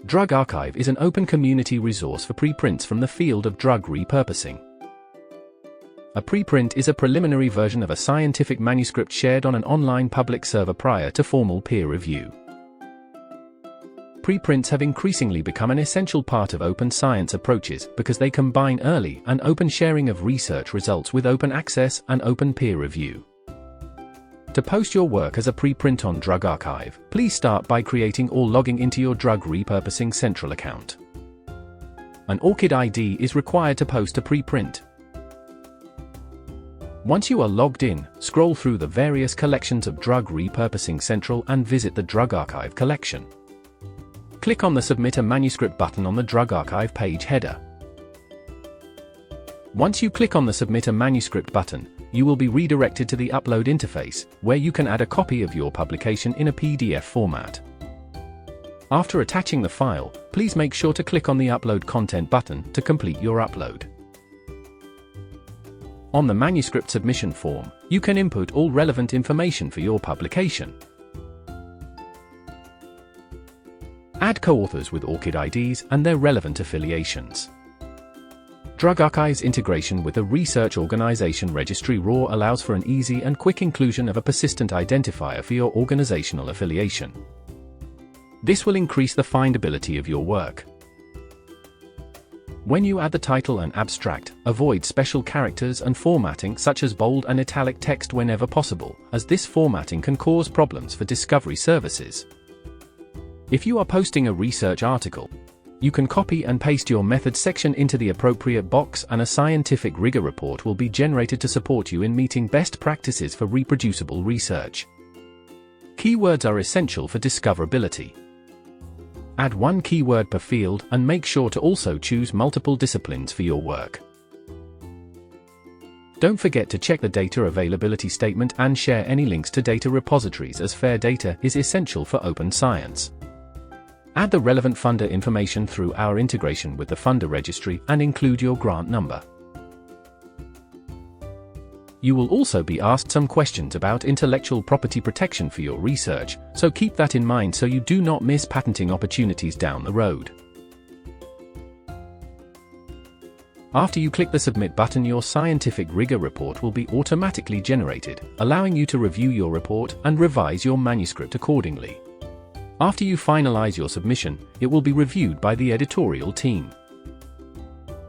DrugRxiv is an open community resource for preprints from the field of drug repurposing. A preprint is a preliminary version of a scientific manuscript shared on an online public server prior to formal peer review. Preprints have increasingly become an essential part of open science approaches because they combine early and open sharing of research results with open access and open peer review. To post your work as a preprint on DrugRxiv, please start by creating or logging into your Drug Repurposing Central account. An ORCID ID is required to post a preprint. Once you are logged in, scroll through the various collections of Drug Repurposing Central and visit the DrugRxiv collection. Click on the Submit a Manuscript button on the DrugRxiv page header. Once you click on the Submit a Manuscript button, you will be redirected to the Upload interface, where you can add a copy of your publication in a PDF format. After attaching the file, please make sure to click on the Upload Content button to complete your upload. On the manuscript submission form, you can input all relevant information for your publication. Add co-authors with ORCID IDs and their relevant affiliations. DrugRxiv's integration with the Research Organization Registry ROR allows for an easy and quick inclusion of a persistent identifier for your organizational affiliation. This will increase the findability of your work. When you add the title and abstract, avoid special characters and formatting such as bold and italic text whenever possible, as this formatting can cause problems for discovery services. If you are posting a research article, you can copy and paste your methods section into the appropriate box and a scientific rigor report will be generated to support you in meeting best practices for reproducible research. Keywords are essential for discoverability. Add one keyword per field and make sure to also choose multiple disciplines for your work. Don't forget to check the data availability statement and share any links to data repositories, as fair data is essential for open science. Add the relevant funder information through our integration with the funder registry and include your grant number. You will also be asked some questions about intellectual property protection for your research, so keep that in mind so you do not miss patenting opportunities down the road. After you click the Submit button, your scientific rigor report will be automatically generated, allowing you to review your report and revise your manuscript accordingly. After you finalize your submission, it will be reviewed by the editorial team.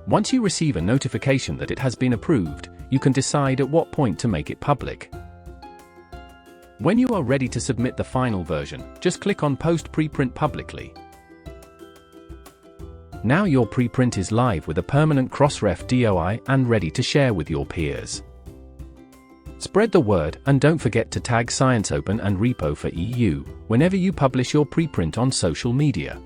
Once you receive a notification that it has been approved, you can decide at what point to make it public. When you are ready to submit the final version, just click on Post Preprint publicly. Now your preprint is live with a permanent Crossref DOI and ready to share with your peers. Spread the word and don't forget to tag ScienceOpen and Repo for EU whenever you publish your preprint on social media.